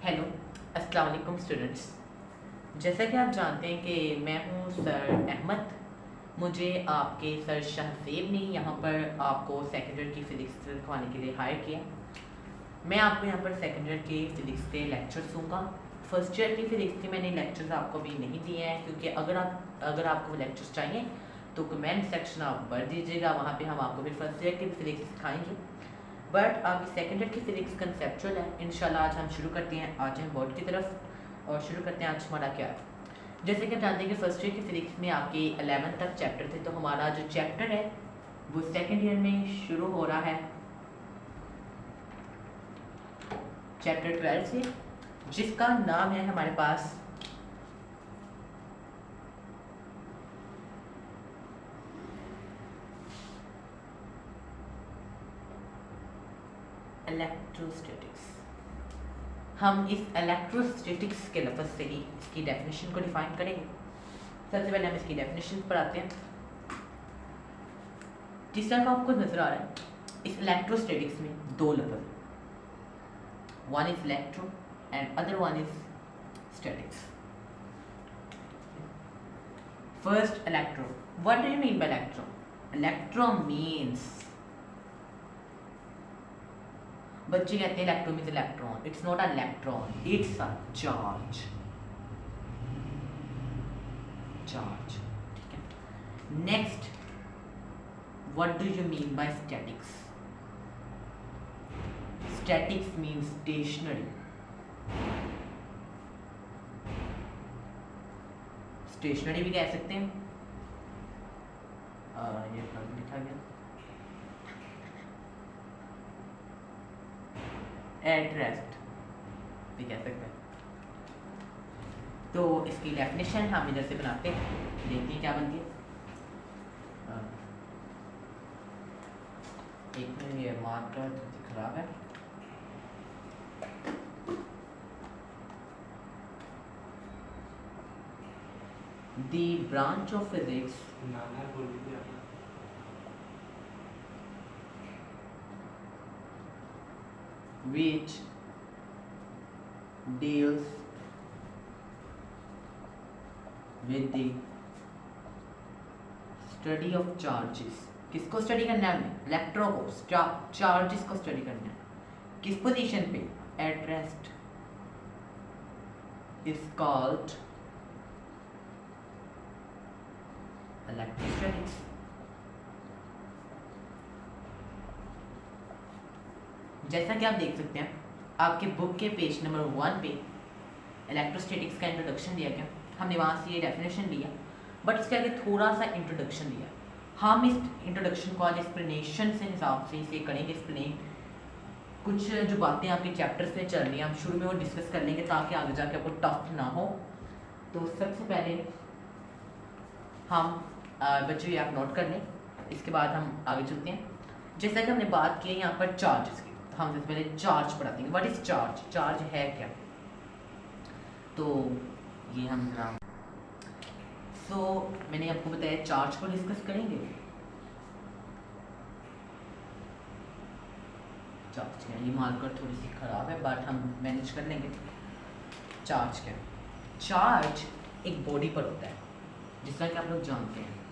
Hello, अस्सलाम वालेकुम students. जैसा कि आप जानते हैं कि मैं हूं सर अहमद। मुझे आपके सर शाहज़ेब ने यहाँ पर आपको सेकेंड ईयर की फ़िज़िक्स सिखाने के लिए हायर किया। मैं आपको यहाँ पर सेकेंड ईयर के फ़िज़िक्स के लेक्चर्स दूँगा। फर्स्ट ईयर की फ़िज़िक्स के मैंने लेक्चर्स आपको अभी नहीं दिए हैं, क्योंकि अगर आपको वो लेक्चर्स चाहिए तो कमेंट सेक्शन आप भर दीजिएगा, वहाँ पे हम आपको फिर फर्स्ट ईयर की फ़िज़िक्स सिखाएँगे। बट अभी सेकेंड ईयर की फ़िज़िक्स कंसेप्चुअल है। इंशाल्लाह आज हम शुरू करते हैं, आज हम बोर्ड की तरफ और शुरू करते हैं आज हमारा क्या है। जैसे कि आप जानते हैं कि फर्स्ट ईयर की फ़िज़िक्स में आपके 11 तक चैप्टर थे, तो हमारा जो चैप्टर है वो सेकेंड ईयर में शुरू हो रहा है चैप्टर 12 से, जिसका नाम है हमारे पास इलेक्ट्रोस्टैटिक्स। हम इस इलेक्ट्रोस्टैटिक्स के लफ्ज़ से ही इसकी डेफिनेशन को डिफाइन करेंगे। सबसे पहले हम इसकी डेफिनेशन पर आते हैं। जिस तरह का आपको नजर आ रहा है, इस इलेक्ट्रोस्टैटिक्स में दो लफ्ज़, one is electro and other one is statics. First electro, what do you mean by electro? Electro means, बच्चे कहते हैं electro means electron. It's not a electron, it's a charge. Charge, ठीक है। Next, what do you mean by statics? Statics means stationary. Stationary भी कह सकते हैं, ये लिखा गया एट रेस्ट भी कह सकते हैं। तो इसकी डेफिनेशन हम इधर से बनाते हैं, देखते हैं क्या बनती है। एक मिनट, ये मार्कर खराब है। The branch of physics which deals with the study of charges। किसको स्टडी करना है? हमने इलेक्ट्रो को, चार्जेस को स्टडी करना है। किस पोजीशन पे? At rest is called electrostatics. जैसा कि आप देख सकते हैं, आपके बुक के पेज नंबर 1 पे इलेक्ट्रोस्टैटिक्स का इंट्रोडक्शन दिया गया। हमने वहाँ से ये डेफिनेशन लिया, बट इसके आगे थोड़ा सा इंट्रोडक्शन दिया। हम इस इंट्रोडक्शन को आज एक्सप्लेनेशन से हिसाब से इसे करेंगे एक्सप्लेन। कुछ जो बातें आपके चैप्टर्स में चल रही हैं, हम शुरू में वो डिस्कस कर लेंगे ताकि आगे जाके आपको टफ ना हो। तो सबसे पहले हम बच्चों ये आप नोट कर लें, इसके बाद हम आगे चलते हैं। जैसा कि हमने बात की है यहाँ पर चार्जेस की, तो हम सबसे पहले चार्ज पढ़ाते हैं। What is charge? चार्ज है क्या? तो ये हम मैंने आपको बताया चार्ज को डिस्कस करेंगे। चार्ज क्या? ये मार्कर थोड़ी सी खराब है बट हम मैनेज कर लेंगे। चार्ज क्या? चार्ज एक बॉडी पर होता है, जिस तरह कि आप लोग जानते हैं।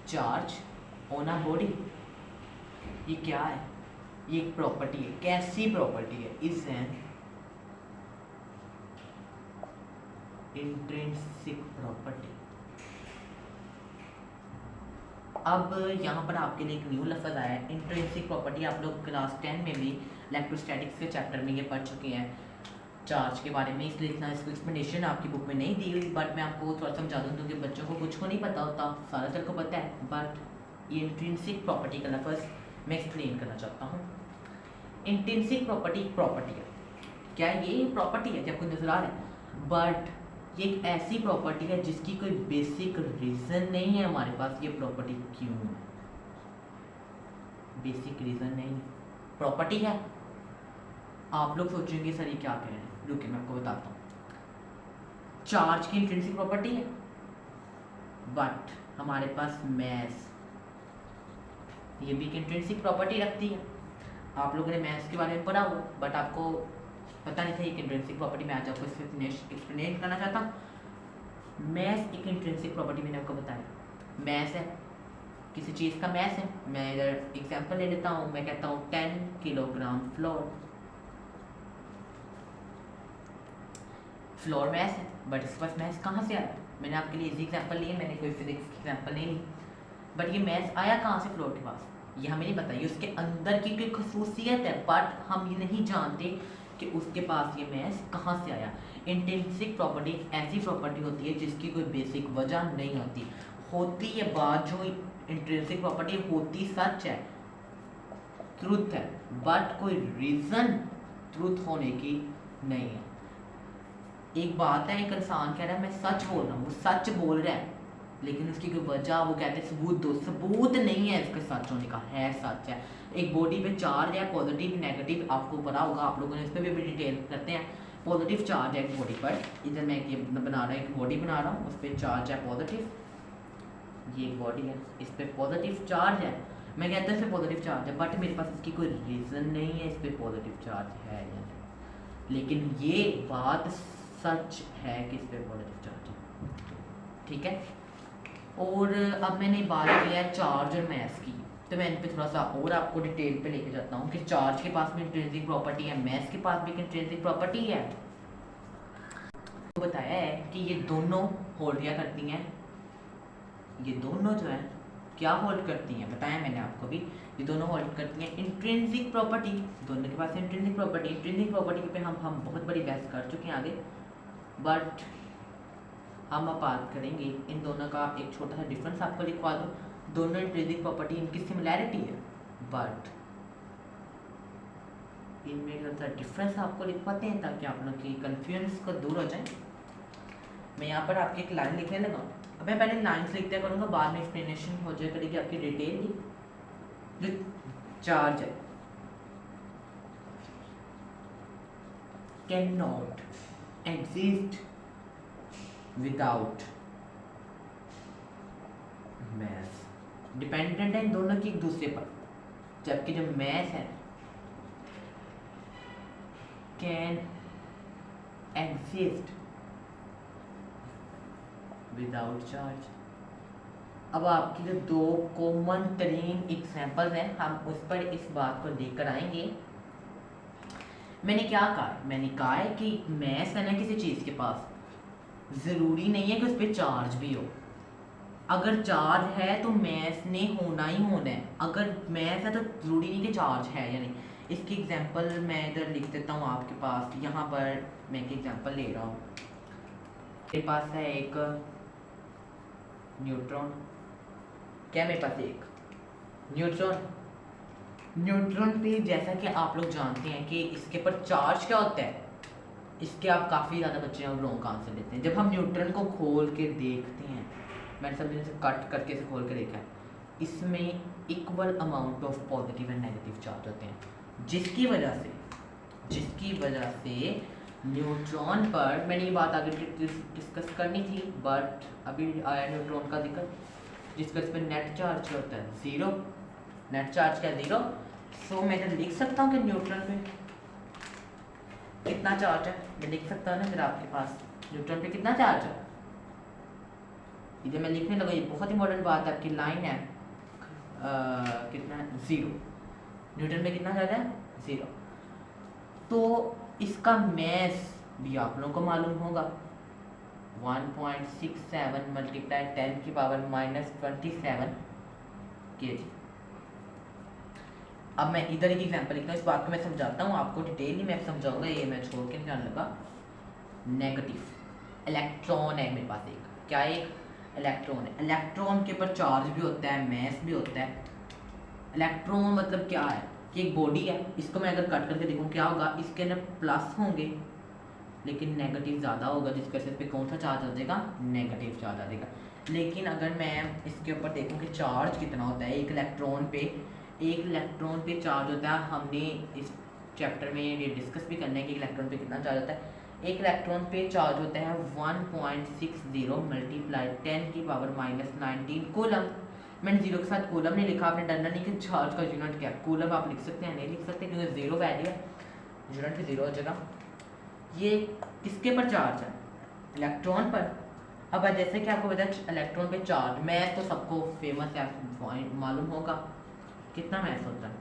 चार्ज ऑन अ बॉडी, ये क्या है? ये एक प्रॉपर्टी है। कैसी प्रॉपर्टी है? Is an intrinsic property. अब यहाँ पर आपके लिए एक न्यू लफ्ज़ आया है, इंट्रिंसिक प्रॉपर्टी। आप लोग क्लास 10 में भी इलेक्ट्रोस्टैटिक्स के चैप्टर में ये पढ़ चुके हैं चार्ज के बारे में, इसलिए इतना इसको एक्सप्लेनेशन आपकी बुक में नहीं दी हुई, बट मैं आपको थोड़ा समझा दूँ क्योंकि बच्चों को कुछ को नहीं पता होता, ज़्यादातर को पता है। बट ये इंट्रिंसिक प्रॉपर्टी का लफ्ज़ मैं एक्सप्लेन करना चाहता हूँ। इंट्रिंसिक प्रॉपर्टी प्रॉपर्टी है क्या? ये प्रॉपर्टी है कि आपको नजर आ रहा है, बट ये एक ऐसी प्रॉपर्टी है जिसकी कोई बेसिक रीज़न नहीं है हमारे पास। ये प्रॉपर्टी क्यों है? बेसिक रीज़न नहीं, प्रॉपर्टी है। आप लोग सोचेंगे सर ये क्या कह रहे हैं, रुकिए मैं आपको बताता हूँ। चार्ज की इंट्रिंसिक प्रॉपर्टी है, बट हमारे पास मैस ये भी एक इंट्रिंसिक प्रॉपर्टी रखती है, आप लोगों ने मैथ्स के बारे में पढ़ा हो बट आपको पता नहीं था एक इंट्रिंसिक प्रॉपर्टी। मैं आज आपको एक्सप्लेन करना चाहता हूँ। मैथ्स एक इंट्रिंसिक प्रॉपर्टी मैंने आपको बताया। मैथ्स है, किसी चीज़ का मैथ्स है। मैं इधर एग्जांपल ले लेता हूँ। मैं कहता हूँ 10 किलोग्राम फ्लोर मैथ्स है, बट इसके पास मैथ्स कहाँ से आया? मैंने आपके लिए इजी एग्जांपल लिए, मैंने कोई फिजिक्स की एग्जांपल नहीं ली। बट ये मैथ्स आया कहाँ से फ्लोर के पास, ये हमें नहीं पता। ये उसके अंदर की कोई खसूसियत है, बट हम ये नहीं जानते कि उसके पास ये मैथ्स कहाँ से आया। इंट्रिंसिक प्रॉपर्टी ऐसी प्रॉपर्टी होती है जिसकी कोई बेसिक वजह नहीं होती। होती ये बात जो इंट्रिंसिक प्रॉपर्टी होती सच है, ट्रुथ है, बट कोई रीज़न ट्रुथ होने की नहीं है। एक बात है, एक इंसान कह रहा है मैं सच बोल रहा हूँ, वो सच बोल रहा है, लेकिन उसकी कोई वजह, वो कहते हैं सबूत दो। सबूत नहीं है इसके सच होने का, है सच है। एक बॉडी पे चार्ज है, पॉजिटिव नेगेटिव, आपको पता होगा, आप लोगों ने इस पर भी डिटेल करते हैं। पॉजिटिव चार्ज है एक बॉडी पर। इधर मैं ये बना रहा हूँ, एक बॉडी बना रहा हूँ, उस पर चार्ज है पॉजिटिव। ये एक बॉडी है, इस पर पॉजिटिव चार्ज है। मैं कहता हूँ इस पर पॉजिटिव चार्ज है, बट मेरे पास इसकी कोई रीज़न नहीं है इस पर पॉजिटिव चार्ज है या नहीं। लेकिन ये बात सच है कि इस पर पॉजिटिव चार्ज है, ठीक है। और अब मैंने बात की है चार्ज और मैथ्स की, तो मैं इन पे थोड़ा सा और आपको डिटेल पे लेके जाता हूँ कि चार्ज के पास भी इंट्रिंसिक प्रॉपर्टी है, मैथ्स के पास भी इंट्रिंसिक प्रॉपर्टी है। तो बताया है कि ये दोनों होल्ड क्या करती हैं, ये दोनों जो है क्या होल्ड करती हैं, बताया मैंने आपको भी। ये दोनों होल्ड करती हैं इंट्रिंसिक प्रॉपर्टी, दोनों के पास इंट्रिंसिक प्रॉपर्टी। इंट्रिंसिक प्रॉपर्टी पे हम बहुत बड़ी बहस कर चुके हैं आगे, बट हम अब बात करेंगे इन दोनों का। एक छोटा सा डिफरेंस आपको लिखवा दूँ, दोनों इंट्रिंसिक प्रॉपर्टी इनकी सिमिलैरिटी है, बट इनमें थोड़ा सा डिफरेंस आपको लिखवाते हैं ताकि आप लोग की कन्फ्यूजन को दूर हो जाए। मैं यहाँ पर आपकी एक लाइन लिखने लगा। अब मैं पहले लाइन्स लिखते करूँगा, बाद में एक्सप्लेनेशन हो जाए करेगी आपकी डिटेल की। जो चार्ज है, can not exist without math. Dependent है इन दोनों की एक दूसरे पर, जबकि जो मैथ है कैन एग्जिस्ट विदाउट चार्ज। अब आपकी जो दो कॉमन तरीन एग्जाम्पल्स हैं, हम उस पर इस बात को लेकर आएंगे। मैंने क्या कहा, मैंने कहा है कि मैथ है ना किसी चीज़ के पास, ज़रूरी नहीं है कि उस पर चार्ज भी हो। अगर चार्ज है तो मैथ ने होना ही होना है। अगर मैथ है तो ज़रूरी नहीं कि चार्ज है या नहीं। इसकी एग्जांपल मैं इधर लिख देता हूँ आपके पास। यहाँ पर मैं एक एग्जांपल ले रहा हूँ। मेरे पास है एक न्यूट्रॉन। क्या मेरे पास एक न्यूट्रॉन पे, जैसा कि आप लोग जानते हैं कि इसके पर चार्ज क्या होता है, इसके आप काफ़ी ज़्यादा बच्चे हैं रॉन्ग आंसर देते हैं। जब हम न्यूट्रॉन को खोल के देखते हैं, मैंने सब से कट करके इसे खोल के देखा है, इसमें equal amount of positive and negative charge होते हैं, जिसकी वजह से न्यूट्रॉन पर, मैंने ये बात आगे डिस्कस करनी थी बट अभी आया न्यूट्रॉन का जिक्र, जिसका इस पर नेट चार्ज होता है ज़ीरो। नेट चार्ज क्या, ज़ीरो। सो मैं इधर लिख सकता हूँ कि न्यूट्रॉन पे कितना चार्ज है, मैं लिख सकता हूँ ना। फिर आपके पास न्यूट्रॉन पे कितना चार्ज है, इधर मैं लिखने लगा। ये बहुत इंपॉर्टेंट बात है, आपकी लाइन है कितना, ज़ीरो। न्यूट्रॉन पे कितना चार्ज है, ज़ीरो। तो इसका मैस भी आप लोगों को मालूम होगा, 1.67 मल्टीप्लाई 10 की पावर -27 kg। अब मैं इधर एक एग्जांपल लिखता हूँ, इस बात को मैं समझाता हूँ आपको, डिटेल मैं समझाऊंगा, ये मैं छोड़ के नहीं जाने लगा। नेगेटिव इलेक्ट्रॉन है मेरे पास एक, क्या एक इलेक्ट्रॉन है। इलेक्ट्रॉन के ऊपर चार्ज भी होता है, मैस भी होता है। इलेक्ट्रॉन मतलब क्या है कि एक बॉडी है, इसको मैं अगर कट करके देखूँ क्या होगा, इसके अंदर प्लस होंगे लेकिन नेगेटिव ज़्यादा होगा, जिसकी वजह से इस पर कौन सा चार्ज आ जाएगा, नेगेटिव चार्ज आ जाएगा। लेकिन अगर मैं इसके ऊपर देखूँ कि चार्ज कितना होता है, एक इलेक्ट्रॉन पे चार्ज होता है। हमने इस चैप्टर में ये डिस्कस भी करना है कि इलेक्ट्रॉन पे कितना चार्ज होता है। एक इलेक्ट्रॉन पे चार्ज होता है 1.60 मल्टीप्लाई 10 की पावर -19 कूलम। मैंने जीरो के साथ कूलम नहीं लिखा, आपने डरना नहीं कि चार्ज का यूनिट क्या है। कूलम आप लिख सकते हैं, नहीं लिख सकते क्योंकि जीरो वैल्यू है, यूनिट भी जीरो हो जाएगा। ये किसके पर चार्ज है? इलेक्ट्रॉन पर। अब जैसे कि आपको पता है इलेक्ट्रॉन पे चार्ज, मैथ तो सबको फेमस है, मालूम होगा कितना मैथ होता है।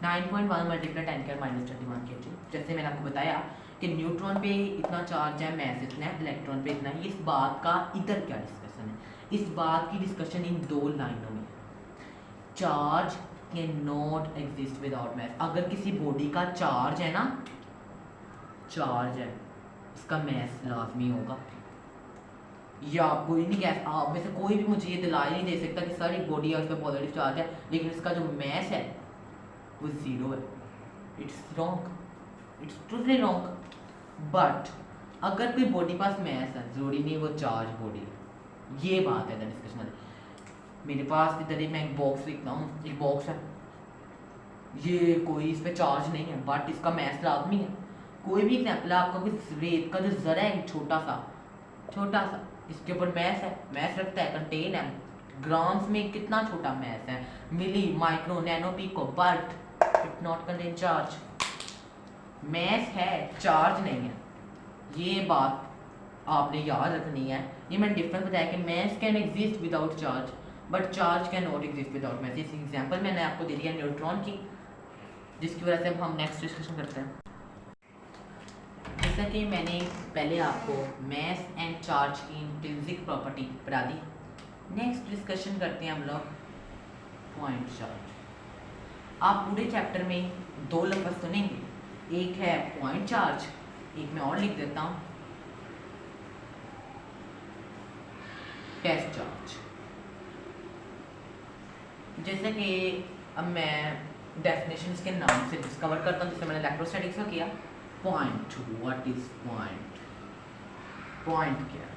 9.1 मल्टीप्लाई 10⁻⁻31 kg। जैसे मैंने आपको बताया कि न्यूट्रॉन पे इतना चार्ज है, मैथ इतना है, इलेक्ट्रॉन पे इतना है। इस बात का इधर क्या डिस्कशन है? इस बात की डिस्कशन इन दो लाइनों में। Charge can not exist without math. अगर किसी बॉडी का चार्ज है ना, चार्ज है, इसका मैथ लाजमी होगा। ये आप कोई नहीं कह, आप में से कोई भी मुझे ये दिलाई नहीं दे सकता कि सर एक बॉडी है, उसका पॉजिटिव चार्ज है, लेकिन इसका जो मैथ है वो जीरो है। It's wrong, it's totally wrong. But अगर कोई बॉडी पास मैथ है, जरूरी नहीं वो चार्ज बॉडी है। ये बात है डिस्कशन वाली। मेरे पास इधर ही मैं एक बॉक्स लिखता हूँ, एक बॉक्स है, ये कोई इस पर चार्ज नहीं है बट इसका मैथ लाजमी है। कोई भी एग्जाम्पल है आपका, कोई रेत का जो जरा है छोटा सा, इसके ऊपर मैथ है, मैथ रखता है, कंटेन है, ग्राम्स में कितना छोटा मैथ है, milli, micro, nano, pico, but it not contain charge. Mass है, चार्ज नहीं है। ये बात आपने याद रखनी है। ये मैंने डिफरेंस बताया कि math can exist without charge but charge can not exist without math. इस एग्जांपल मैंने आपको दे दिया न्यूट्रॉन की, जिसकी वजह से अब हम नेक्स्ट डिस्कशन करते हैं। जैसा कि मैंने पहले आपको मैथ एंड चार्ज की इंट्रिंसिक प्रॉपर्टी पढ़ा दी। नेक्स्ट डिस्कशन करते हैं हम लोग पॉइंट चार्ज। आप पूरे चैप्टर में दो लफ्ज़ सुनेंगे, एक है पॉइंट चार्ज, एक मैं और लिख देता हूँ टेस्ट चार्ज। जैसे कि अब मैं डेफिनेशंस के नाम से डिस्कवर करता हूँ, जैसे मैंने इलेक्ट्रोस्टैटिक्स में किया। Point, what is point? Point क्या?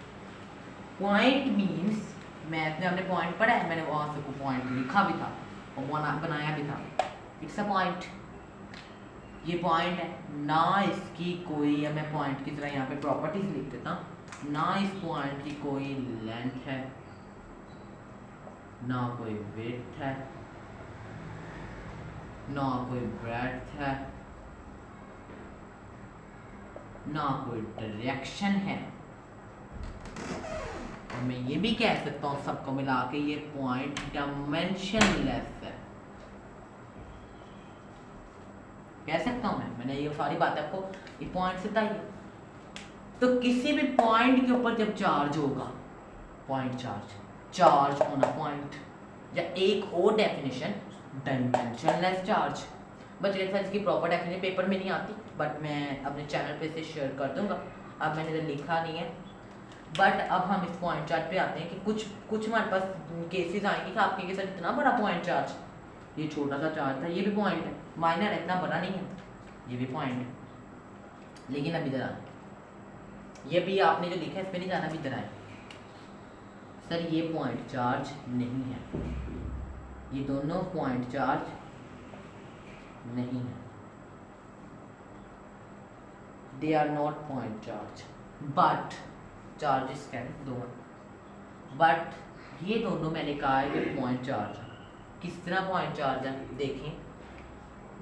पॉइंट मीन्स, मैथ में हमने पॉइंट पढ़ा है, मैंने वहाँ से कोई पॉइंट लिखा भी था और बनाया भी था। इट्स अ पॉइंट, ये पॉइंट है ना। इसकी कोई, मैं पॉइंट की तरह यहाँ पे प्रॉपर्टीज लिख देता हूँ ना। इस पॉइंट की कोई लेंथ है, ना कोई विड्थ है, ना कोई ब्रेड्थ है, ना कोई डायरेक्शन है। और मैं ये भी कह सकता हूँ सबको मिला के ये पॉइंट डायमेंशनलेस है। कह सकता हूँ मैंने ये सारी बातें आपको ये पॉइंट से बताई। तो किसी भी पॉइंट के ऊपर जब चार्ज होगा, पॉइंट चार्ज, चार्ज होना पॉइंट, या एक और डेफिनेशन डायमेंशनलेस चार्ज। बट इसकी प्रॉपर डेफिनेशन पेपर में नहीं आती, बट मैं अपने चैनल पे से शेयर कर दूंगा। अब मैंने इधर लिखा नहीं है। बट अब हम इस पॉइंट चार्ज पे आते हैं कि कुछ हमारे पास केसेस आएंगे कि आपके साथ इतना बड़ा पॉइंट चार्ज, ये छोटा सा चार्ज था, ये भी पॉइंट है, माइनर है, इतना बड़ा नहीं है, ये भी पॉइंट है। लेकिन अब इधर आए, ये भी आपने जो लिखा है इस पर नहीं जाना, भी इधर आए। सर ये पॉइंट चार्ज नहीं है, ये दोनों पॉइंट चार्ज नहीं है, they are not point charge but charges can दोनों। बट ये दोनों मैंने कहा है कि पॉइंट चार्ज है। किस तरह पॉइंट चार्ज है देखें।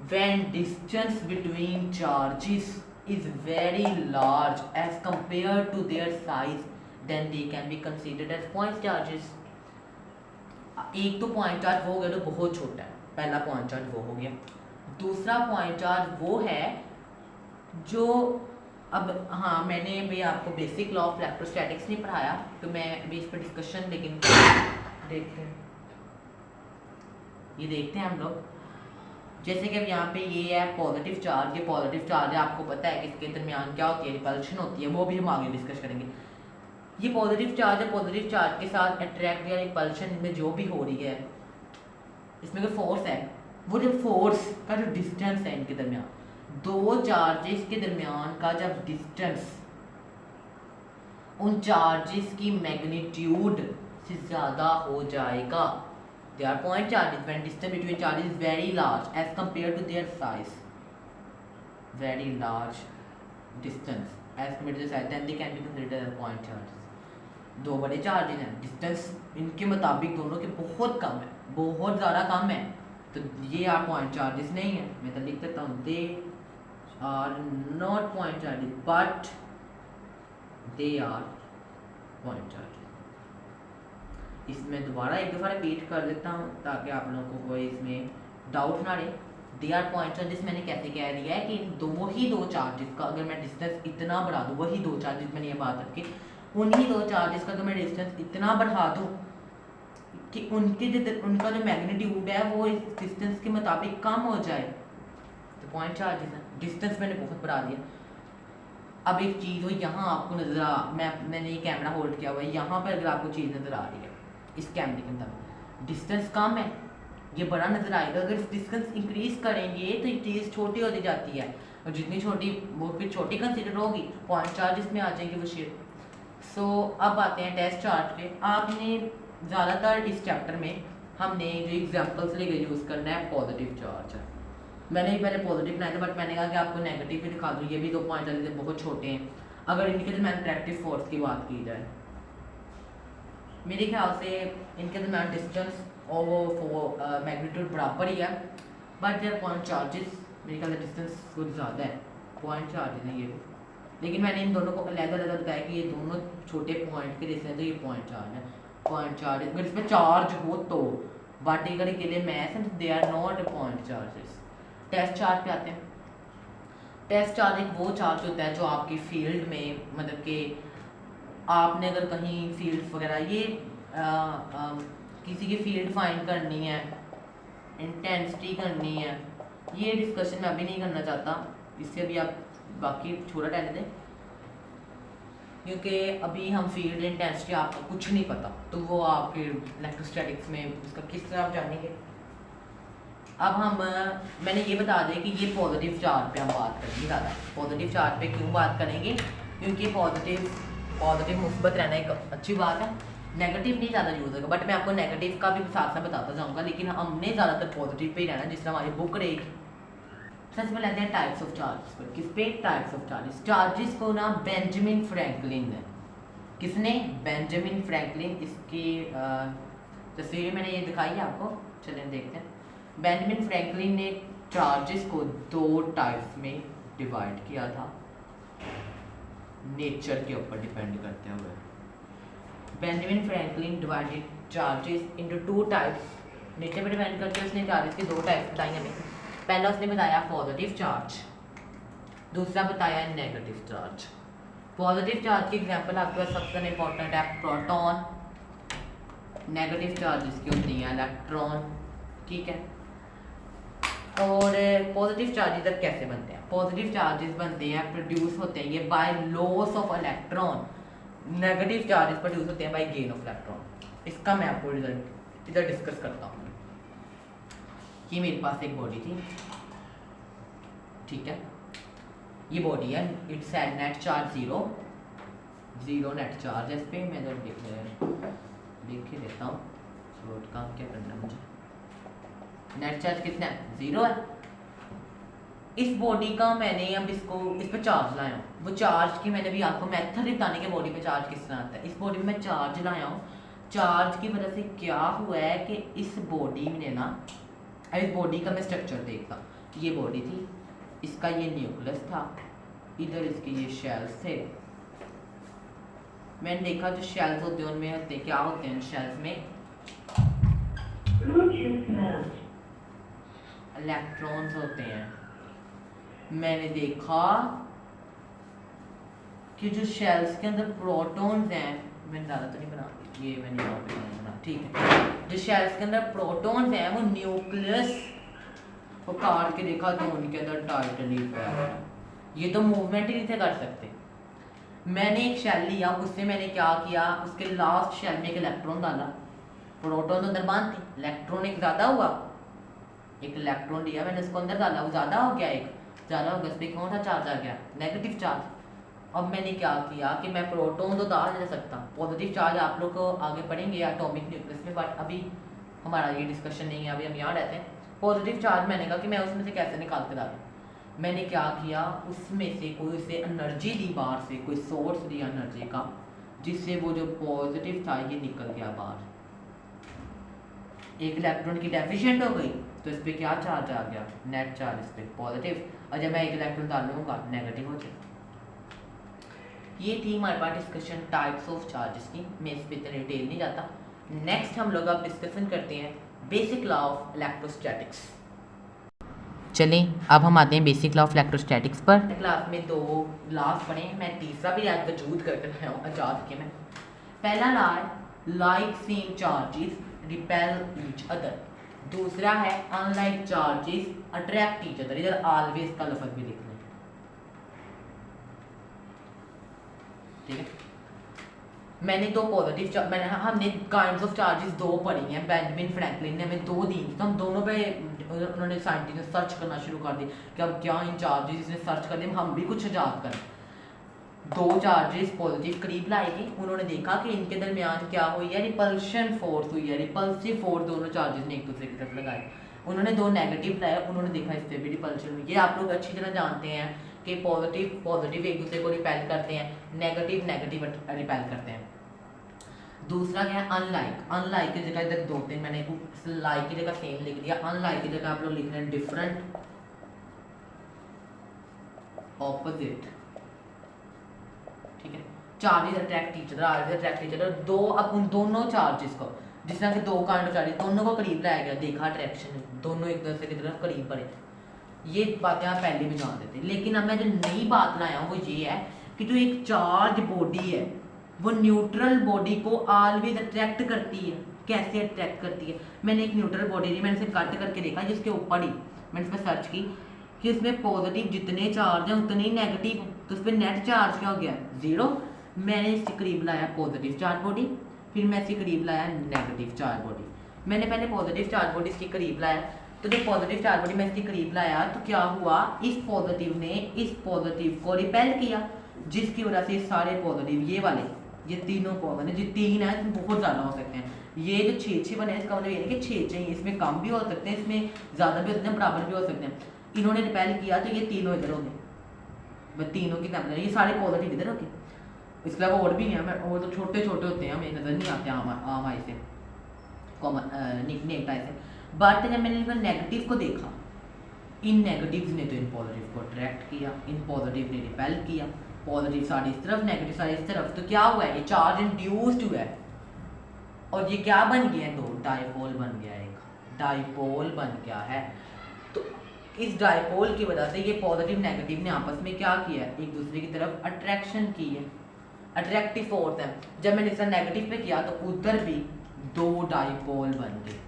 when distance between charges is very large as compared to their size then they can be considered as point charges। एक तो पॉइंट चार्ज वो हो गया तो बहुत छोटा है, पहला पॉइंट चार्ज वो हो गया। दूसरा पॉइंट चार्ज वो है जो, अब हाँ मैंने भी आपको बेसिक लॉ ऑफ इलेक्ट्रोस्टैटिक्स नहीं पढ़ाया तो मैं अभी इस पर डिस्कशन, लेकिन देखते हैं, ये देखते हैं हम लोग। जैसे कि अब यहाँ पे ये है पॉजिटिव चार्ज, ये पॉजिटिव चार्ज है, आपको पता है कि इसके दरमियान क्या होती है, रिपल्शन होती है, वो भी हम आगे डिस्कस करेंगे। ये पॉजिटिव चार्ज है, पॉजिटिव चार्ज के साथ अट्रैक्ट या रिपल्शन में जो भी हो रही है, इसमें जो फोर्स है, वो जो फोर्स का जो डिस्टेंस है इनके दरमियान, दो चार्जेस के दरमियान का जब डिस्टेंस उन चार्जेस की मैग्नीट्यूड से ज़्यादा हो जाएगा, they are point charges when distance between charges is very large as compared to their size, very large distance as compared to the size, then they can be considered as point charges. दो बड़े charges हैं, distance इनके मुताबिक दोनों के बहुत कम है, बहुत ज़्यादा कम है, तो ये आप पॉइंट चार्जेस नहीं है। मैं तो लिख देता हूँ they are not point charges but they are point charges. इसमें दोबारा एक दफ़ा रिपीट कर देता हूँ ताकि आप लोगों को कोई इसमें डाउट ना रहे। दे आर पॉइंट चार्जेस मैंने कैसे कह दिया है कि इन दो चार्जेस का अगर मैं डिस्टेंस इतना बढ़ा दूँ, वही दो चार्जेस मैंने ये बात रखी, उन्हीं दो चार्जेस का अगर मैं डिस्टेंस इतना बढ़ा दूँ कि उनका जो मैग्नीट्यूड है वो इस डिस्टेंस के मुताबिक कम हो जाए, तो पॉइंट चार्जेस है। डिस्टेंस मैंने बहुत बढ़ा दिया। अब एक चीज़ हो यहाँ आपको नज़र मैंने ये कैमरा होल्ड किया हुआ है, यहाँ पर अगर आपको चीज़ नज़र आ रही है इस कैमरे के अंदर डिस्टेंस कम है, ये बड़ा नज़र आएगा। अगर डिस्टेंस इंक्रीज़ करेंगे तो ये चीज़ छोटी होती जाती है, और जितनी छोटी वो फिर छोटी कंसिडर होगी, पॉइंट चार्जेस में आ जाएंगे वो शेयर। सो अब आते हैं टेस्ट चार्ज पे। आपने ज़्यादातर इस चैप्टर में हमने जो एग्जांपल्स लेके यूज़ करना है पॉजिटिव चार्ज है। मैंने ही पहले पॉजिटिव बनाया था बट मैंने कहा कि आपको नेगेटिव भी दिखा दूँ, ये भी दो पॉइंट चार्जेस बहुत छोटे हैं। अगर इनके दरमियान अट्रैक्टिव फोर्स की बात की जाए, मेरे ख्याल से इनके दरमियान डिस्टेंस और वो मैग्नीट्यूड बराबर ही है, बट देयर पॉइंट चार्जेस मेरे ख्याल से डिस्टेंस कुछ ज़्यादा है, पॉइंट चार्जेस हैं ये भी। लेकिन मैंने इन दोनों को अलग-अलग बताया कि ये दोनों छोटे पॉइंट के जैसे हैं, तो ये पॉइंट चार्ज है। पॉइंट चार्ज अगर इसमें चार्ज हो तो, बट अगर के लिए मैथ है तो they are not point charges. Test charge पे आते हैं। टेस्ट चार्ज एक वो चार्ज होता है जो आपकी फील्ड में, मतलब कि आपने अगर कहीं फील्ड वगैरह ये किसी की फील्ड फाइंड करनी है, इंटेंसिटी करनी है, ये डिस्कशन मैं अभी नहीं करना चाहता, इससे अभी आप बाकी छोटा रहने दें, क्योंकि अभी हम फील्ड इंटेंसिटी आपको कुछ नहीं पता, तो वो आपके इलेक्ट्रोस्टैटिक्स में उसका किस तरह आप जानेंगे। अब हम मैंने ये बता दें कि ये पॉजिटिव चार्ज पे हम बात करेंगे ज़्यादा। पॉजिटिव चार्ज पे क्यों बात करेंगे, क्योंकि पॉजिटिव मुस्बत रहना एक अच्छी बात है, नेगेटिव नहीं ज़्यादा यूज़ होगा, बट मैं आपको नेगेटिव का भी साथ साथ बताता जाऊँगा, लेकिन हमने ज़्यादातर पॉजिटिव पे ही रहना जिस तरह हमारी बुक रहेगी। सबसे पहले आते हैं टाइप्स ऑफ चार्जेस पर। किस पे? Types of charges. चार्जेस को ना बेंजामिन फ्रैंकलिन ने, किसने? Benjamin Franklin. इसकी तस्वीर मैंने ये दिखाई है आपको, चलें देखते हैं। बेंजामिन फ्रैंकलिन ने चार्जेस को दो टाइप्स में डिवाइड किया था, नेचर के ऊपर डिपेंड करते हुए। Benjamin Franklin divided charges into two types. Nature पे डिपेंड करते हुए उसने चार्जेस के दो टाइप्स बताई हमें। पहला उसने बताया पॉजिटिव चार्ज, दूसरा बताया नेगेटिव चार्ज। पॉजिटिव चार्ज की एग्जांपल आपके पास सबसे इंपॉर्टेंट है प्रोटॉन, नेगेटिव चार्जेस की होती है इलेक्ट्रॉन, ठीक है। और पॉजिटिव चार्जेस अब कैसे बनते हैं? पॉजिटिव चार्जेस बनते हैं, प्रोड्यूस होते हैं ये by loss of electron. Negative charges produce होते हैं बाय गेन ऑफ इलेक्ट्रॉन। इसका मैं आपको रिजल्ट इधर डिस्कस करता हूँ। ये मेरे पास एक बॉडी थी, ठीक है, ये बॉडी है, it's at net charge zero net charge है इस पर। मैं इधर देख के देता हूँ स्लोट का क्या करना है मुझे। नेट चार्ज कितना है? 0 है। इस बॉडी का मैंने अब इस पर चार्ज लाया हूँ, वो चार्ज की मैंने भी आपको मेथड बताने के बॉडी पे चार्ज किस तरह आता है। इस बॉडी में मैं चार्ज लाया हूँ, चार्ज की वजह से क्या हुआ है कि इस बॉडी में ना, इस बॉडी का मैं स्ट्रक्चर देखता, ये बॉडी थी, इसका ये न्यूक्लियस था, इधर इसके ये शेल्स थे। मैंने देखा जो शेल्स होते हैं उनमें होते क्या होते हैं, शेल्स में इलेक्ट्रॉन्स होते हैं। मैंने देखा कि जो शेल्स के अंदर प्रोटॉन्स हैं, मैंने ज़्यादा तो नहीं बना, ये मैंने यहाँ पे बना, ठीक है। जो शेल्स के अंदर प्रोटॉन्स हैं वो न्यूक्लियस को काट के देखा तो उनके अंदर टाइटली पैक है, ये तो मूवमेंट ही नहीं थे कर सकते। मैंने एक शेल लिया, उससे मैंने क्या किया, उसके लास्ट शेल में एक इलेक्ट्रॉन डाला, प्रोटॉन तो अंदर बांध थे, इलेक्ट्रॉन एक ज़्यादा हुआ, एक इलेक्ट्रॉन लिया मैंने उसको अंदर डाला, वो ज़्यादा हो गया, एक ज़्यादा हो गया, उस पर कौन सा चार्ज आ गया? Negative charge. अब मैंने क्या किया कि मैं प्रोटॉन तो डाल नहीं सकता, पॉजिटिव चार्ज आप लोग को आगे पढ़ेंगे एटॉमिक न्यूक्लियस में, बट अभी हमारा ये डिस्कशन नहीं है, अभी हम यहाँ रहते हैं। पॉजिटिव चार्ज मैंने कहा कि मैं उसमें से कैसे निकाल के डालूँ, मैंने क्या किया, उसमें से कोई से एनर्जी दी बाहर से, कोई सोर्स दिया एनर्जी का, जिससे वो जो पॉजिटिव था ये निकल गया बाहर। एक इलेक्ट्रॉन की डेफिशिएंट हो गई तो इस पर क्या चार्ज आ गया, नेट चार्ज इस पर पॉजिटिव, और जब मैं एक इलेक्ट्रॉन डालूंगा नेगेटिव हो जाएगा। ये थी हमारे पास डिस्कशन टाइप्स ऑफ चार्जेस की, मैं इस पर इतना डिटेल नहीं जाता। नेक्स्ट हम लोग अब डिस्कशन करते हैं बेसिक लॉ ऑफ इलेक्ट्रोस्टैटिक्स। चलें अब हम आते हैं बेसिक लॉ ऑफ इलेक्ट्रोस्टैटिक्स पर। क्लास में 2 लॉज पढ़े हैं, मैं तीसरा भी आज वजूद करके आया हूँ आजाद के में। पहला लॉ है like same charges repel each other, दूसरा है unlike charges attract each other. इधर ऑलवेज का लफ्ज भी लिख लें, ठीक है। मैंने दो पॉजिटिव हमने काइंड्स ऑफ चार्जेस 2 पढ़ी हैं, बेंजामिन फ्रैंकलिन ने हमें 2 दी, तो हम दोनों पे उन्होंने साइंटिस्ट ने सर्च करना शुरू कर दिया कि अब क्या इन चार्जेस इसने सर्च कर दिए, हम भी कुछ ईजाद करें। 2 चार्जेस पॉजिटिव करीब लाएगी, उन्होंने देखा कि इनके दरमियान क्या हुई है, रिपल्शन फोर्स हुई है, रिपल्सिव फोर्स दोनों चार्जेस ने एक दूसरे की तरफ लगाए। उन्होंने 2 नेगेटिव लाए, उन्होंने देखा इस पर भी रिपल्शन हुई। ये आप लोग अच्छी तरह जानते हैं कि पॉजिटिव एक दूसरे को रिपेल करते हैं, नेगेटिव रिपेल करते हैं। दूसरा क्या है अनलाइक की जगह इधर 2-3 मैंने लाइक की जगह सेम लिख दिया, अनलाइक की जगह आप लोग लिख रहे हैं डिफरेंट, ऑपोजिट, ठीक है। चार्जेस अट्रैक्ट ईच अदर, दो अब उन दोनों चार्जेस को, जिस तरह के 2 काइंड ऑफ चार्जेस दोनों को करीब लाया गया, देखा अट्रैक्शन, दोनों एक दूसरे की तरफ करीब पड़े। ये बातें आप पहले भी जानते थे, लेकिन अब मैं जो नई बात लाया हूँ वो ये है कि जो एक चार्ज बॉडी है वो न्यूट्रल बॉडी को ऑलवेज अट्रैक्ट करती है। कैसे अट्रैक्ट करती है, मैंने एक न्यूट्रल बॉडी ली, मैंने इसे कट करके देखा, जिसके ऊपर ही मैंने इस पर सर्च की कि इसमें पॉजिटिव जितने चार्ज हैं उतने ही नेगेटिव, तो उस पर नेट चार्ज क्या हो गया 0। मैंने इसके करीब लाया पॉजिटिव चार्ज बॉडी, फिर मैं इसके करीब लाया नेगेटिव चार्ज बॉडी। मैंने पहले पॉजिटिव चार्ज बॉडी इसके करीब लाया, तो जब पॉजिटिव चार्ज बॉडी मैं इसके करीब लाया तो क्या हुआ, इस पॉजिटिव ने इस पॉजिटिव को रिपेल किया, जिसकी वजह से सारे पॉजिटिव ये वाले, ये तीनों पॉजिटिव, जो 3 है बहुत ज़्यादा हो सकते हैं। ये जो 6 बने इसका मतलब ये नहीं कि 6 चाहिए, इसमें कम भी हो सकते हैं, इसमें ज़्यादा भी हो सकते हैं, बराबर भी हो सकते हैं। इन्होंने रिपेल किया तो ये तीनों इधर हो गए, तीनों की मतलब ये सारे पॉजिटिव इधर हो गए। इसके अलावा और भी नहीं है, और तो छोटे छोटे होते हैं, हमें नज़र नहीं आते आम आई से, कॉमन नेट आई से। बट जब मैंने नेगेटिव को देखा, इन नेगेटिव्स ने तो इन पॉजिटिव को अट्रैक्ट किया, इन पॉजिटिव ने रिपेल किया, पॉजिटिव सारी इस तरफ, नेगेटिव सारी इस तरफ, तो क्या हुआ है, ये चार्ज इंड्यूस्ड हुआ है, और ये क्या बन गया है, 2 डाइपोल बन गया है, एक डाइपोल बन गया है। तो इस डाइपोल की वजह से ये पॉजिटिव नेगेटिव ने आपस में क्या किया है, एक दूसरे की तरफ अट्रैक्शन की है, अट्रैक्टिव फोर्स है। जब मैंने इसे नेगेटिव पे किया तो उधर भी 2 डाइपोल बन गए।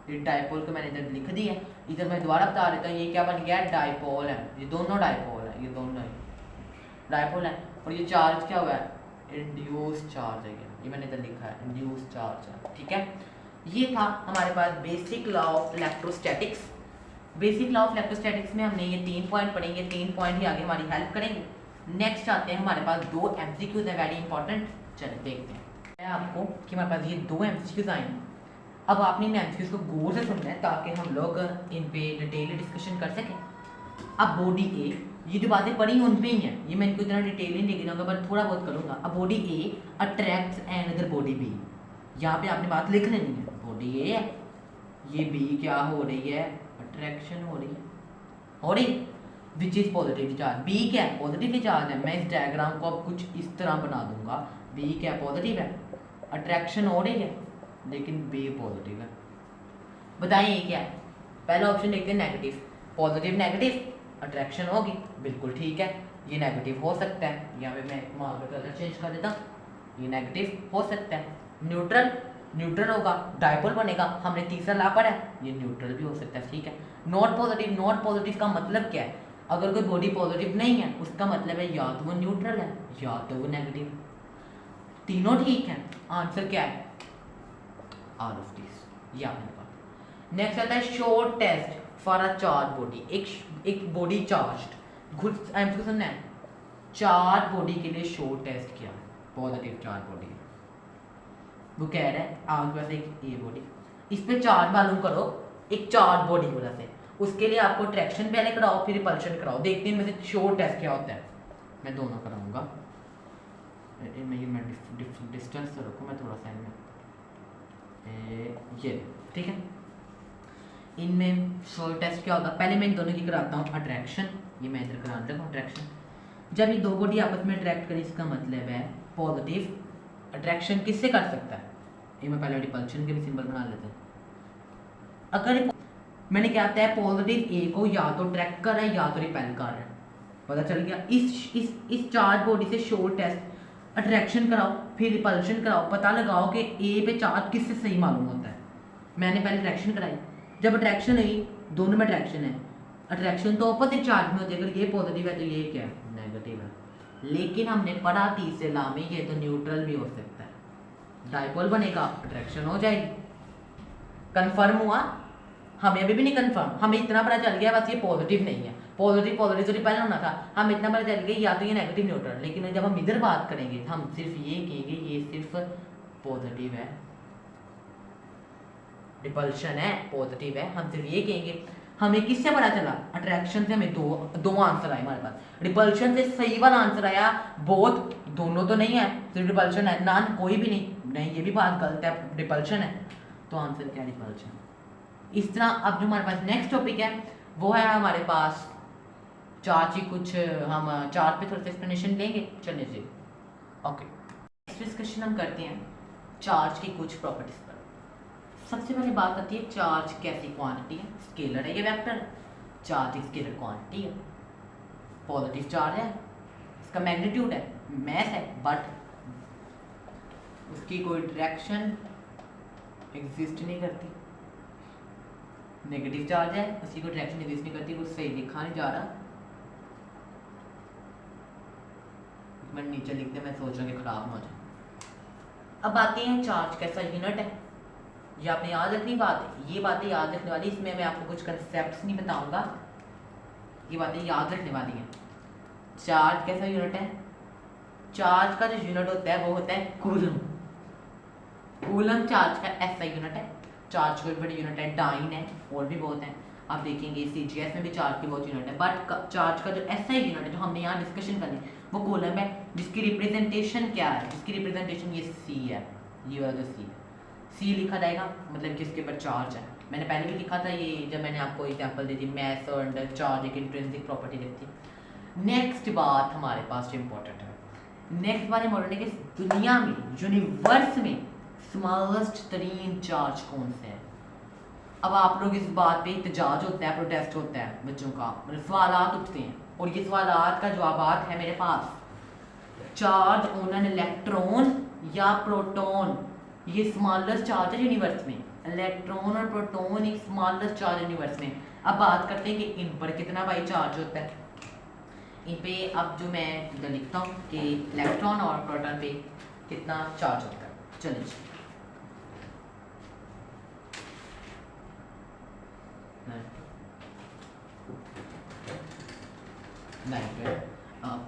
ये डाइपोल को मैंने इधर लिख दिया, इधर मैं दोबारा बता देता हूँ, ये क्या बन गया, डाइपोल है, ये दोनों डाइपोल है, ये दोनों डाइपोल है। और ये चार्ज क्या हुआ है, इंड्यूस चार्ज है, ये मैंने इधर लिखा है इंड्यूस चार्ज है, ठीक है। ये था हमारे पास basic law of electrostatics. Basic law of electrostatics में हमने ये 3 पॉइंट पढ़ेंगे, 3 पॉइंट ही आगे हमारी हेल्प करेंगे। नेक्स्ट आते हैं हमारे पास 2 MCQs है, वेरी इंपॉर्टेंट। चलिए देखते हैं मैं आपको कि हमारे पास ये 2 MCQs आए हैं। अब आपने इन MCQs को गौर से सुनना है ताकि हम लोग इन पे डिटेल डिस्कशन कर सकें। अब बॉडी ए, ये जो बातें पढ़ी उन पे ही हैं, ये मैं इनको इतना डिटेल नहीं लेके जाऊँगा, बट थोड़ा बहुत करूँगा। अब बॉडी ए अट्रैक्ट्स अनदर बॉडी बी, यहाँ पे आपने बात लिख लेनी है, बॉडी ए है, ये बी क्या हो रही है, अट्रैक्शन हो रही which is positive charge. B क्या है, पॉजिटिव चार्ज है। मैं इस डायग्राम को अब कुछ इस तरह बना दूंगा, बी क्या पॉजिटिव है, अट्रैक्शन हो रही है, लेकिन बी पॉजिटिव है। बताइए ये क्या है, पहला ऑप्शन देखते हैं नेगेटिव, पॉजिटिव नेगेटिव अट्रैक्शन होगी, बिल्कुल ठीक है, ये नेगेटिव हो सकता है, यहाँ पे मैं मार्कर कलर चेंज कर देता हूँ, ये नेगेटिव हो सकता है। न्यूट्रल होगा, डाइपोल बनेगा, हमने तीसरा ला पढ़ा है, ये न्यूट्रल भी हो सकता है, ठीक है। नॉट पॉजिटिव का मतलब क्या है, अगर कोई बॉडी पॉजिटिव नहीं है उसका मतलब है या तो वो न्यूट्रल है या तो वो नेगेटिव। तीनों ठीक है, आंसर क्या है, ऑल ऑफ दिस, या नेक्स्ट आता है short test for a charge body. एक बॉडी चार्ज, आंसर सुनना है, चार्ज बॉडी के लिए शॉर्ट टेस्ट किया, पॉजिटिव चार्ज बॉडी, वो कह रहा है आपके पास एक ये बॉडी, इस पे चार्ज मालूम करो एक चार्ज बॉडी की वजह से। उसके लिए आपको अट्रैक्शन पहले कराओ फिर रिपल्शन कराओ। देखते हैं इनमें से शोर टेस्ट क्या होता है। मैं दोनों कराऊंगा। मैं डिस्टेंस तो रखूँ मैं थोड़ा सा इनमें, ये ठीक है। इनमें शोर टेस्ट क्या होगा, पहले मैं इन दोनों की कराता हूँ अट्रैक्शन। ये मैं इधर करा देता हूँ अट्रैक्शन। जब ये दो बॉडी आपस में अट्रैक्ट करें इसका मतलब है पॉजिटिव अट्रैक्शन किससे कर सकता है। ये मैं पहले रिपल्शन के भी सिंबल बना लेते हैं। अगर मैंने क्या कहता है पॉजिटिव ए को या तो अट्रैक्ट कर रहा है या तो रिपेल कर रहा है, पता चल गया। इस चार्ज बॉडी से शोर टेस्ट अट्रैक्शन कराओ फिर रिपल्शन कराओ, पता लगाओ कि ए पे चार्ज किससे सही मालूम होता है। मैंने पहले अट्रैक्शन कराई, जब अट्रैक्शन हुई दोनों में अट्रैक्शन है, अट्रैक्शन तो ऑपोजिट चार्ज में होती है। अगर ये पॉजिटिव है तो ये क्या है नेगेटिव है। लेकिन हमने पढ़ा तीसरे लॉ में ये तो न्यूट्रल भी हो सकता है, डाइपोल बनेगा अट्रैक्शन हो जाएगी। कंफर्म हुआ? हमें अभी भी नहीं कंफर्म, हमें इतना पता चल गया बस ये पॉजिटिव नहीं है। पॉजिटिव पॉजिटिव तो रिपेल होना था, हम इतना पता चल गया या तो ये नेगेटिव न्यूट्रल। लेकिन जब हम इधर बात करेंगे हम सिर्फ ये कहेंगे ये सिर्फ पॉजिटिव है, रिपल्शन है पॉजिटिव है, हम सिर्फ ये कहेंगे। हमें किससे पता चला? अट्रैक्शन से हमें दो आंसर आए हमारे पास। रिपल्शन से सही वाला आंसर आया बोथ, दोनों तो नहीं है, सिर्फ रिपल्शन है, ना कोई भी नहीं ये भी बात गलत है, रिपल्शन है। तो आंसर क्या है? रिपल्शन। इस तरह अब जो हमारे पास नेक्स्ट टॉपिक है वो है हमारे पास चार्ज की कुछ, हम चार्ज पे थोड़ा सा एक्सप्लेनेशन लेंगे। चलिए जी ओके। नेक्स्ट डिस्कशन हम करते हैं चार्ज की कुछ प्रॉपर्टीज पर। सबसे पहले बात आती है चार्ज कैसी क्वांटिटी है, स्केलर है या वेक्टर। चार्ज स्केलर क्वांटिटी है, पॉजिटिव चार्ज है, इसका मैग्नीट्यूड है, मैस है, बट उसकी कोई डायरेक्शन एग्जिस्ट नहीं करती। नेगेटिव चार्ज है, उसकी कोई डायरेक्शन एग्जिस्ट नहीं करती, कुछ सही लिखा नहीं जा रहा। मैं नीचे लिखते मैं सोच रहा कि खराब ना हो जाए। अब आते हैं चार्ज कैसा यूनिट है, ये आपने याद रखनी बात, ये बातें याद रखने वाली। इसमें मैं आपको कुछ कंसेप्ट्स नहीं बताऊंगा, ये बातें याद रखने वाली हैं। चार्ज कैसा यूनिट है? चार्ज का जो यूनिट होता है वो होता है कूलम। कूलम चार्ज का ऐसा यूनिट है। चार्ज कोई बड़ी यूनिट है, डाइन है, और भी बहुत हैं। आप देखेंगे CGS में भी चार्ज की बहुत यूनिट है, बट चार्ज का जो ऐसा यूनिट है जो हमने यहाँ डिस्कशन करनी वो कूलम है, जिसकी रिप्रेजेंटेशन क्या है? जिसकी रिप्रेजेंटेशन ये C है, ये वाला जो C है, C लिखा जाएगा मतलब कि इसके ऊपर चार्ज है। मैंने पहले भी लिखा था ये, जब मैंने आपको एग्जांपल दी थी मैस और चार्ज एक इंट्रिंसिक प्रॉपर्टी दी थी। नेक्स्ट बात हमारे पास जो इम्पोर्टेंट है, नेक्स्ट बात इम्पोर्टेंट है कि दुनिया में यूनिवर्स में स्मॉलेस्ट तरीन चार्ज कौन से है। अब आप लोग इस बात पे इतजाज होता है, प्रोटेस्ट होता है बच्चों का, मतलब सवालात उठते हैं, और ये सवालात का जवाब है मेरे पास। चार्ज ऑन एन इलेक्ट्रॉन या प्रोटॉन, ये स्मॉलेस्ट चार्ज है यूनिवर्स में। इलेक्ट्रॉन और प्रोटॉन एक स्मॉलेस्ट चार्ज यूनिवर्स में। अब बात करते हैं कि इन पर कितना भाई चार्ज होता है। इन पे अब जो मैं इधर लिखता हूँ कि इलेक्ट्रॉन और प्रोटॉन पे कितना चार्ज होता है। चलिए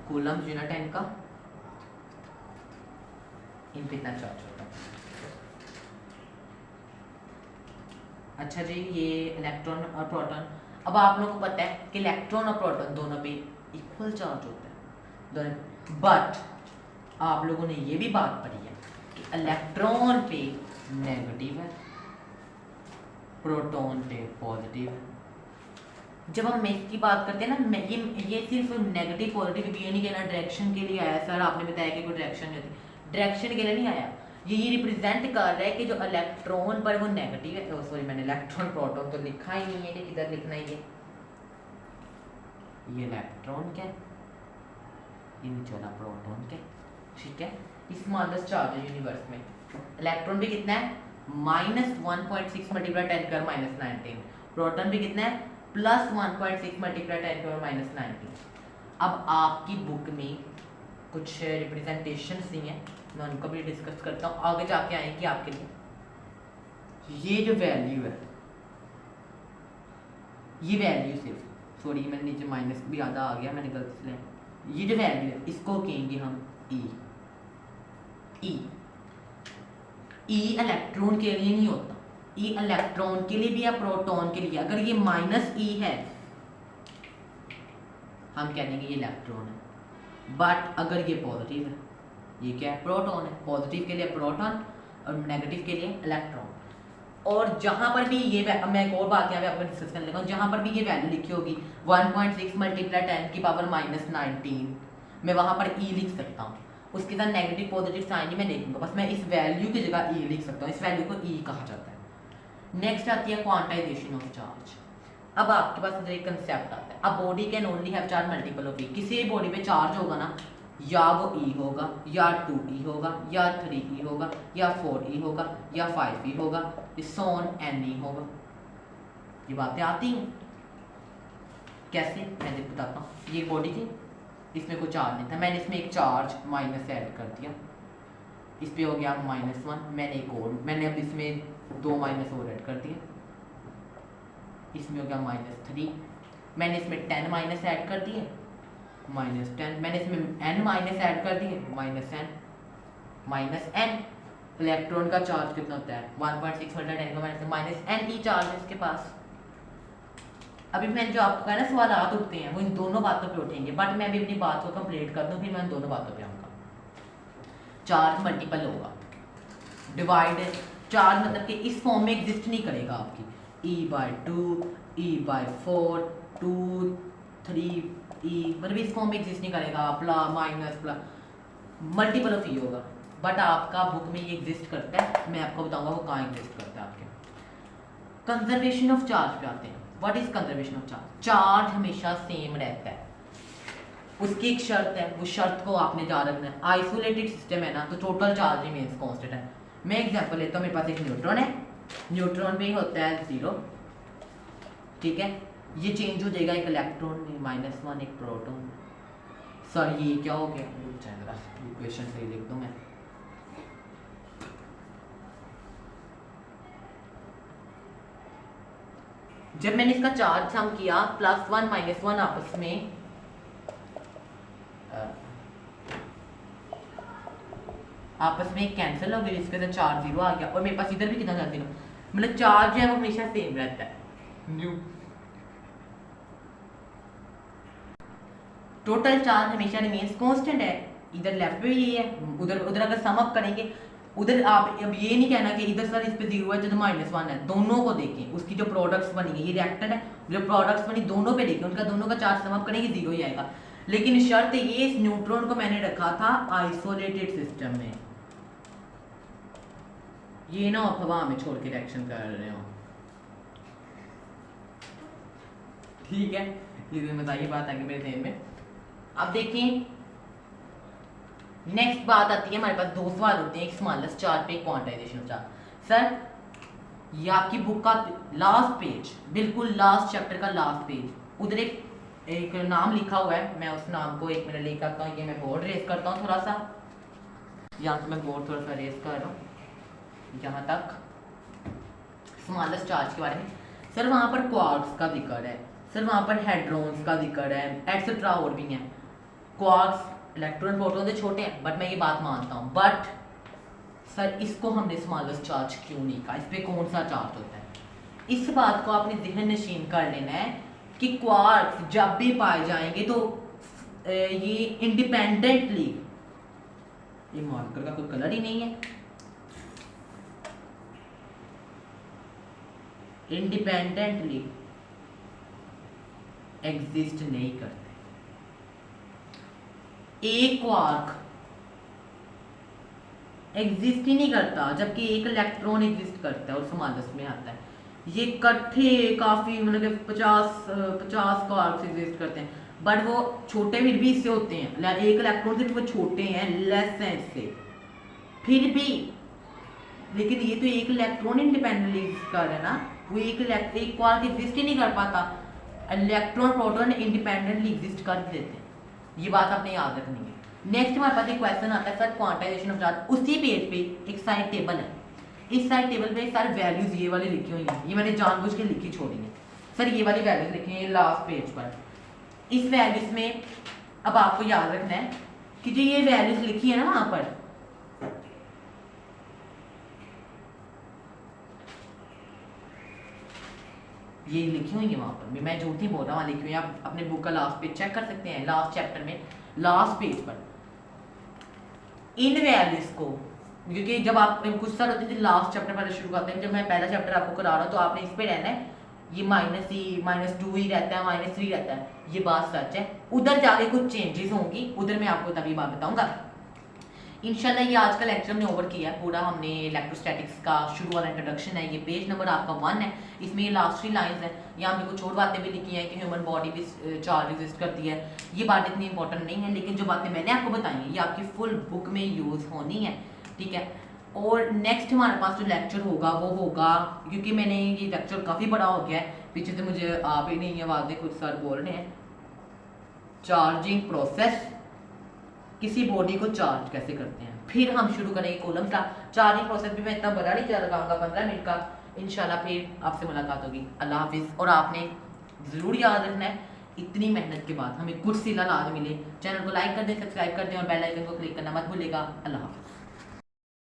कूलम यूनिट है इनका, इन पे इतना चार्ज होता है। अच्छा जी, ये इलेक्ट्रॉन और प्रोटॉन। अब आप लोगों को पता है कि इलेक्ट्रॉन और प्रोटॉन दोनों पे इक्वल चार्ज होता है दोनों, बट आप लोगों ने ये भी बात पढ़ी है कि इलेक्ट्रॉन पे नेगेटिव है, प्रोटॉन पे पॉजिटिव है। जब हम मैथ की बात करते हैं ना, ये सिर्फ नेगेटिव पॉजिटिव, ये नहीं कहना डायरेक्शन के लिए आया सर, आपने बताया कि कोई डायरेक्शन नहीं होती, डायरेक्शन के लिए नहीं आया। ये रिप्रेजेंट कर रहा है कि जो इलेक्ट्रॉन पर वो नेगेटिव है। सॉरी, मैंने इलेक्ट्रॉन प्रोटॉन तो लिखा ही नहीं है कि किधर लिखना है। ये इलेक्ट्रॉन क्या है, ये नीचे वाला प्रोटॉन क्या, ठीक है। स्मॉलेस्ट चार्ज है यूनिवर्स में। इलेक्ट्रॉन भी कितना है? -1.6 मल्टीप्लाई 10⁻⁻19। प्रोटॉन भी कितना है? +1.6 मल्टीप्लाई 10⁻⁻19। अब आपकी बुक में कुछ रिप्रेजेंटेशन दी हैं, मैं उनको भी डिस्कस करता हूँ, आगे जाके आएंगी आपके लिए। ये जो वैल्यू है, ये वैल्यू सिर्फ, सॉरी मैंने नीचे माइनस भी आधा आ गया, मैंने गलती से, ये जो वैल्यू है इसको कहेंगे हम ई। इलेक्ट्रॉन के लिए नहीं होता, ई इलेक्ट्रॉन के लिए भी या प्रोटॉन के लिए। अगर ये माइनस ई है हम कह देंगे ये इलेक्ट्रॉन है, बट अगर ये पॉजिटिव है, ये क्या है, प्रोटॉन है। पॉजिटिव के लिए प्रोटॉन और नेगेटिव के लिए इलेक्ट्रॉन। और जहाँ पर भी ये मैं एक और बात यहाँ पे आपको डिस्कस करने लगा, जहाँ पर भी ये वैल्यू लिखी होगी 1.6 मल्टीप्लाई 10 की पावर -19, मैं वहाँ पर ई लिख सकता हूँ। उसके साथ नेगेटिव पॉजिटिव साइन ही मैं देखूंगा, बस मैं इस वैल्यू की जगह ई लिख सकता हूँ। इस वैल्यू को ई कहा जाता है। नेक्स्ट आती है क्वांटाइजेशन ऑफ चार्ज। अब आपके पास इधर एक कंसेप्ट आता है, अब body can only have charge multiple of e. किसी भी बॉडी पे चार्ज होगा ना, या वो ई होगा, या 2e होगा, या 3e होगा, या 4e होगा, या 5e होगा, सोन ne होगा। ये बातें आती हैं कैसे, मैं बताता हूँ। ये बॉडी थी, इसमें कोई चार्ज नहीं था, मैंने इसमें एक चार्ज माइनस ऐड कर दिया, इस पे हो गया -1। मैंने अब इसमें 2 माइनस और ऐड कर दिए, इसमें हो गया -3। मैंने इसमें 10 माइनस ऐड कर दिए, -10। मैंने इसमें n माइनस ऐड कर दिए, -n। इलेक्ट्रॉन का चार्ज कितना होता है 1.6 × 10 का -n ई चार्ज है इसके पास। अभी मैंने जो आपको कहा ना सवाल उठते हैं वो इन दोनों बातों पे उठेंगे, बट मैं अभी अपनी बात को कंप्लीट कर दूं, फिर मैं इन दोनों बातों पे आऊँगा। चार्ज मल्टीपल होगा, डिवाइड चार्ज मतलब कि इस फॉर्म में एग्जिस्ट नहीं करेगा आपकी e/2 e/4 2 3 e, मतलब इस फॉर्म में एग्जिस्ट नहीं करेगा, प्लस मल्टीपल ऑफ ई होगा। बट आपका बुक में ये एग्जिस्ट करता है, मैं आपको बताऊंगा वो कहाँ एग्जिस्ट करता है। आपके कंजर्वेशन ऑफ चार्ज पे आते हैं। What is conservation of charge? Charge हमेशा सेम रहता है, उसकी एक शर्त है, उस शर्त को आपने याद रखना है। आइसोलेटेड सिस्टम है ना, तो टोटल चार्ज रिमेन्स कांस्टेंट है। मैं एग्जांपल लेता हूँ, मेरे पास एक न्यूट्रॉन है, न्यूट्रॉन में होता है 0, ठीक है। ये चेंज हो जाएगा एक इलेक्ट्रॉन में -1, एक प्रोटॉन। सर ये क्या हो गया, इक्वेशन सही लिख दूं मैं। जब मैंने इसका चार्ज सम किया +1 -1 आपस में कैंसिल हो गई, इसके साथ चार्ज 0 आ गया, और मेरे पास इधर भी कितना चार्ज 0, मतलब चार्ज जो है वो हमेशा सेम रहता है। टोटल चार्ज हमेशा रिमेन्स कांस्टेंट है। इधर लेफ्ट पे भी ये है, उधर अगर सम अप करेंगे, उधर आप अब ये नहीं कहना कि इधर सर इस पे 0 है तो -1 है, दोनों को देखें, उसकी जो प्रोडक्ट्स बनी ये रिएक्टेंट है, जो प्रोडक्ट्स बनी दोनों पे देखें, उनका दोनों का चार्ज सम अप करेंगे 0 ही आएगा। लेकिन शर्त ये, इस न्यूट्रॉन को मैंने रखा था आइसोलेटेड सिस्टम में, ये ना आप हवा में छोड़ के रिएक्शन कर रहे हो, ठीक है। ये बताइए बात आगे मेरे ध्यान में। अब देखिए नेक्स्ट बात आती है, हमारे पास 2 सवाल होते हैं, एक स्मॉलेस्ट चार्ज पे, क्वांटाइजेशन चार्ज। सर ये आपकी बुक का लास्ट पेज, बिल्कुल लास्ट चैप्टर का लास्ट पेज, उधर एक नाम लिखा हुआ है, मैं उस नाम को 1 मिनट लिख करता हूँ। ये मैं बोर्ड रेस करता हूँ थोड़ा सा, यहाँ से मैं बोर्ड थोड़ा सा रेस कर रहा हूँ यहाँ तक, स्मॉलेस्ट चार्ज के बारे में। सर वहाँ पर क्वार्क्स का जिक्र है, सर वहाँ पर हेड्रॉन्स का जिक्र है, एक्सेट्रा और भी हैं। क्वार्क्स इलेक्ट्रॉन प्रोटॉन से छोटे हैं, बट मैं ये बात मानता हूँ, बट सर इसको हमने स्मॉलेस्ट चार्ज क्यों नहीं कहा, इस पे कौन सा चार्ज होता है? इस बात को आपने ज़हन नशीन कर लेना है कि क्वार्क्स जब भी पाए जाएंगे तो ये इंडिपेंडेंटली, ये मार्कर का कोई कलर ही नहीं है, इंडिपेंडेंटली एग्जिस्ट नहीं करते। एक क्वार्क एग्जिस्ट ही नहीं करता, जबकि एक इलेक्ट्रॉन एग्जिस्ट करता है और स्मॉलेस्ट में आता है। ये इकट्ठे काफी मतलब कि 50 क्वार्क्स एग्जिस्ट करते हैं, बट वो छोटे फिर भी इससे होते हैं, एक इलेक्ट्रॉन से भी वो छोटे हैं, लेस हैं इससे फिर भी। लेकिन ये तो एक इलेक्ट्रॉन इंडिपेंडेंटली एग्जिस्ट कर रहा है ना, वो एक क्वार्क एग्जिस्ट ही नहीं कर पाता, इलेक्ट्रॉन प्रोटॉन इंडिपेंडेंटली एग्जिस्ट कर देते हैं। ये बात आपने याद रखनी है। नेक्स्ट हमारे पास एक क्वेश्चन आता है सर क्वांटाइजेशन ऑफ चार्ज। उसी पेज पे एक साइड टेबल है, इस साइड टेबल पे सारे वैल्यूज ये वाली लिखी हुई हैं, ये मैंने जानबूझ के लिखी छोड़ी है सर, ये वाली वैल्यूज लिखी हैं लास्ट पेज पर। इस वैल्यूज में अब आपको याद रखना है कि जो ये वैल्यूज लिखी है ना वहां पर, ये लिखी हुई है वहाँ पर, मैं झूठ नहीं बोल रहा, वहाँ लिखी हुई है, आप अपने बुक का लास्ट पेज चेक कर सकते हैं। लास्ट चैप्टर में लास्ट पेज पर इन वैल्यूज को, क्योंकि जब आप कुछ सर होते थे लास्ट चैप्टर पर शुरू करते हैं, जब मैं पहला चैप्टर आपको करा रहा हूँ तो आपने इस पे रहना है, ये -2 ही रहता है, -3 रहता है, ये बात सच है। उधर जाके कुछ चेंजेस होंगी, उधर मैं आपको तभी बात बताऊंगा इंशाल्लाह। ये आज का लेक्चर हमने ओवर किया है पूरा, हमने इलेक्ट्रोस्टैटिक्स का शुरू वाला इंट्रोडक्शन है, ये पेज नंबर आपका 1 है, इसमें ये लास्ट 3 लाइंस है। यहाँ पे कुछ और बातें भी लिखी हैं कि ह्यूमन बॉडी भी चार्ज रेजिस्ट करती है, ये बात इतनी इंपॉर्टेंट नहीं है, लेकिन जो बातें मैंने आपको बताई हैं ये आपकी फुल बुक में यूज़ होनी है, ठीक है। और नेक्स्ट हमारे पास जो लेक्चर होगा वो होगा, क्योंकि मैंने ये लेक्चर काफ़ी बड़ा हो गया है, पीछे से मुझे आप ही नहीं आवाज़ें कुछ सर बोल रहे हैं, चार्जिंग प्रोसेस, किसी बॉडी को चार्ज कैसे करते हैं, फिर हम शुरू करेंगे कॉलम का चार्जिंग प्रोसेस भी मैं इतना बड़ा नहीं चल लगाऊंगा, 15 मिनट का इंशाल्लाह। फिर आपसे मुलाकात होगी, अल्लाह हाफिज़। और आपने ज़रूर याद रखना है, इतनी मेहनत के बाद हमें कुछ सिला लाज मिले, चैनल को लाइक कर दें, सब्सक्राइब कर दें और बेल आइकन को क्लिक करना मत भूलिएगा। अल्लाह हाफिज़।